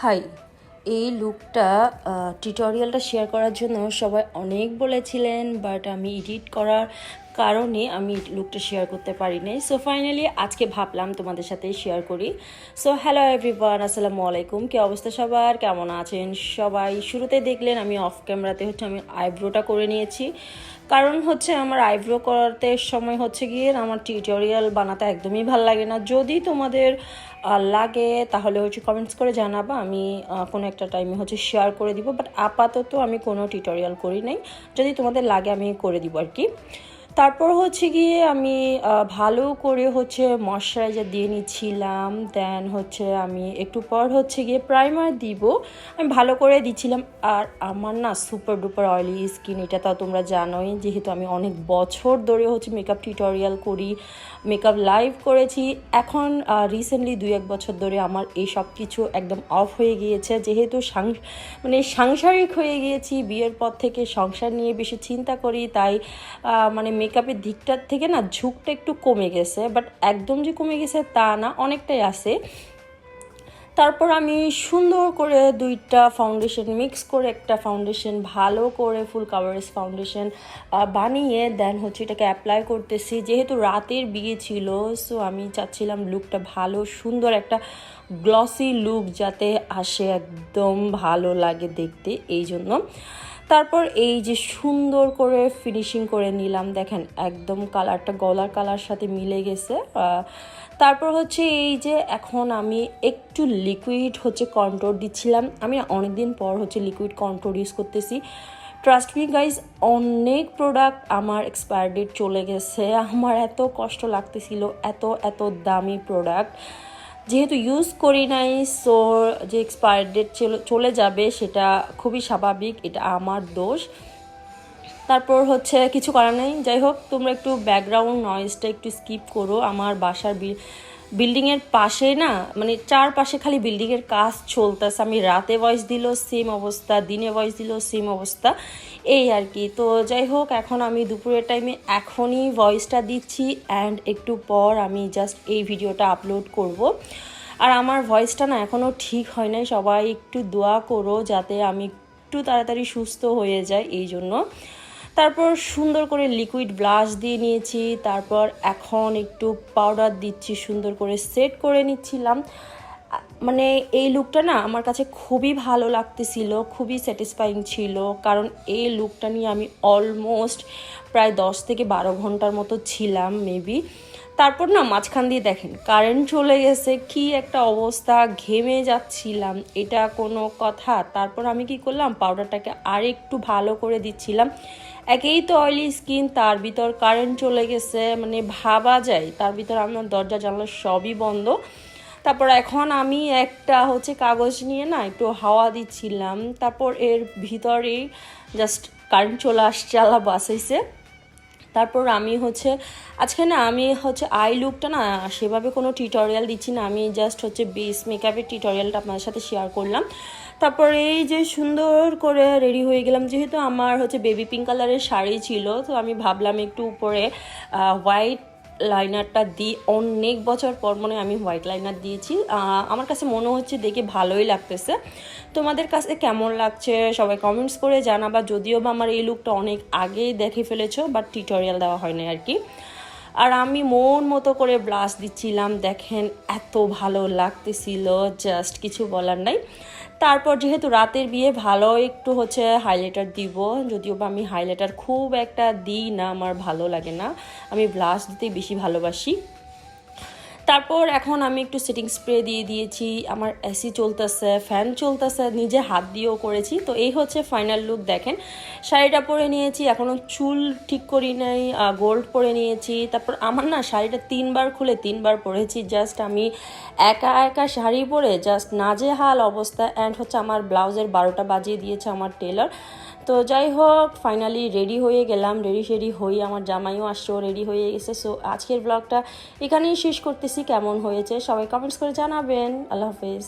High, এই লুকটা টিউটোরিয়ালটা share করার জন্য সবাই অনেক বলেছিলেন, বাট আমি এডিট করার কারণে আমি লুকটা শেয়ার করতে পারি নাই। সো ফাইনালি আজকে ভাবলাম তোমাদের সাথে শেয়ার করি। সো হ্যালো এভরিওয়ান, আসসালামু আলাইকুম। কি অবস্থা সবার, কেমন আছেন সবাই? শুরুতে দেখলেন আমি অফ ক্যামেরাতে আমি আইব্রোটা করে নিয়েছি, কারণ আমার আইব্রো করতে সময় গিয়ে আমার টিউটোরিয়াল বানাতে একদমই ভালো লাগে না। যদি তোমাদের লাগে তাহলে কমেন্টস করে জানাবা, আমি কোনো একটা টাইমে শেয়ার করে দিব, বাট আপাতত আমি কোনো টিউটোরিয়াল করি নাই। যদি তোমাদের লাগে আমি করে দিব আর কি। তারপর গিয়ে আমি ভালো করে ময়শ্চারাইজার দিয়ে নিচ্ছিলাম। দেন আমি একটু পর গিয়ে প্রাইমার দিব। আমি ভালো করে দিচ্ছিলাম। আর আমার না সুপার ডুপার অয়েলি স্কিন, এটা তো তোমরা জানোই, যেহেতু আমি অনেক বছর ধরে মেকআপ টিউটোরিয়াল করি, মেকআপ লাইভ করেছি। এখন রিসেন্টলি 2-1 বছর ধরে আমার এই সব কিছু একদম অফ হয়ে গিয়েছে, যেহেতু সাংসারিক হয়ে গিয়েছি। বিয়ের পর থেকে সংসার নিয়ে বেশি চিন্তা করি, তাই মেকআপের দিকটার থেকে না ঝুঁকটা একটু কমে গেছে, বাট একদম যে কমে গেছে তা না, অনেকটাই আছে। তারপর আমি সুন্দর করে 2টা ফাউন্ডেশন মিক্স করে একটা ফাউন্ডেশন ভালো করে ফুল কাভারেজ ফাউন্ডেশন বানিয়ে দেন এটাকে অ্যাপ্লাই করতেছি। যেহেতু রাতের বিয়ে ছিল, সো আমি চাচ্ছিলাম লুকটা ভালো সুন্দর একটা গ্লসি লুক যাতে আসে, একদম ভালো লাগে দেখতে, এই জন্য। তারপর এই যে সুন্দর করে ফিনিশিং করে নিলাম, দেখেন একদম কালারটা গলার কালার সাথে মিলে গেছে। তারপর এই যে এখন আমি একটু লিকুইড কন্ট্রোল দিচ্ছিলাম। আমি অনেকদিন পর লিকুইড কন্ট্রোল ইউজ করতেছি। ট্রাস্ট মি গাইজ, অনেক প্রোডাক্ট আমার এক্সপায়ার ডেট চলে গেছে। আমার এত কষ্ট লাগতেছিল, এত এত দামি প্রোডাক্ট যেহেতু ইউজ করি নাই, সো যে এক্সপায়ার ডেট চলে যাবে সেটা খুবই স্বাভাবিক, এটা আমার দোষ। তারপর কিছু করার নেই। যাই হোক, তোমরা একটু ব্যাকগ্রাউন্ড নয়েজটা একটু স্কিপ করো। আমার বাসার বিল্ডিংয়ের পাশে না, চারপাশে খালি বিল্ডিংয়ের কাজ চলতেছে। আমি রাতে ভয়েস দিল সেম অবস্থা, দিনে ভয়েস দিল সেম অবস্থা, এই আর কি। তো যাই হোক, এখন আমি দুপুরের টাইমে এখনই ভয়েসটা দিচ্ছি, অ্যান্ড একটু পর আমি জাস্ট এই ভিডিওটা আপলোড করব। আর আমার ভয়েসটা না এখনও ঠিক হয় নাই, সবাই একটু দোয়া করো যাতে আমি একটু তাড়াতাড়ি সুস্থ হয়ে যায়, এই জন্য। তারপর সুন্দর করে লিকুইড ব্লাশ দিয়ে নিয়েছি। তারপর এখন একটু পাউডার দিচ্ছি, সুন্দর করে সেট করে নিচ্ছিলাম। এই লুকটা না আমার কাছে খুবই ভালো লাগতেছিল, খুবই স্যাটিসফাইং ছিল, কারণ এই লুকটা নিয়ে আমি অলমোস্ট প্রায় 10 থেকে 12 ঘন্টার মতো ছিলাম মেবি। তারপর না মাঝখান দিয়ে দেখেন কারেন্ট চলে গেছে, কি একটা অবস্থা, ঘেমে যাচ্ছিলাম, এটা কোনো কথা? তারপর আমি কি করলাম, পাউডারটাকে আর একটু ভালো করে দিচ্ছিলাম। একেই তো অয়েলি স্কিন, তার ভিতর কারেন্ট চলে গেছে, ভাবা যায় তার ভিতর আমার দরজা জানলা সবই বন্ধ। তারপর এখন আমি একটা কাগজ নিয়ে না একটু হাওয়া দিচ্ছিলাম, তারপর এর ভিতরেই জাস্ট কারেন্ট চলে আসছে, আল্লাহ বাঁচাইছে। তারপর আমি আজকে না আমি আই লুকটা না সেভাবে কোনো টিউটোরিয়াল দিচ্ছি না, আমি জাস্ট বেস মেকআপের টিউটোরিয়ালটা আপনাদের সাথে শেয়ার করলাম। তারপর এই যে সুন্দর করে রেডি হয়ে গেলাম, যেহেতু আমার বেবি পিঙ্ক কালারের শাড়ি ছিল, তো আমি ভাবলাম একটু উপরে হোয়াইট লাইনারটা দিই। অনেক বছর পর আমি হোয়াইট লাইনার দিয়েছি, আমার কাছে মনে হচ্ছে দেখে ভালোই লাগতেছে। তোমাদের কাছে কেমন লাগছে সবাই কমেন্টস করে জানাবা। যদিও বা আমার এই লুকটা অনেক আগেই দেখে ফেলেছো, বাট টিউটোরিয়াল দেওয়া হয়নি আর কি। আর আমি মন মতো করে ব্লাশ দিচ্ছিলাম, দেখেন এত ভালো লাগতেছিল, জাস্ট কিছু বলার নাই। তারপর যেহেতু রাতের বিয়ে, ভালো একটু হাইলাইটার দিব, যদিও বা আমি হাইলাইটার খুব একটা দিই না, আমার ভালো লাগে না, আমি ব্লাশ দিতেই বেশি ভালোবাসি। তারপর এখন আমি একটু সেটিং স্প্রে দিয়ে দিয়েছি, আমার এসি চলতেছে, ফ্যান চলতেছে, নিজে হাত দিয়েও করেছি। তো এই ফাইনাল লুক। দেখেন শাড়িটা পরে নিয়েছি, এখনও চুল ঠিক করি নাই, গোল্ড পরে নিয়েছি। তারপর আমার না শাড়িটা 3বার খুলে 3বার পরেছি, জাস্ট আমি একা একা শাড়ি পরে জাস্ট নাজেহাল অবস্থা। অ্যান্ড আমার ব্লাউজের 12টা বাজিয়ে দিয়েছে আমার টেলার। তো যাই হোক, ফাইনালি রেডি হয়ে গেলাম, রেডি হয়ে আমার জামাইও আসছেও রেডি হয়ে গেছে। সো আজকের ব্লগটা এখানেই শেষ করতেছি। কেমন হয়েছে সবাই কমেন্টস করে জানাবেন। আল্লাহ হাফেজ।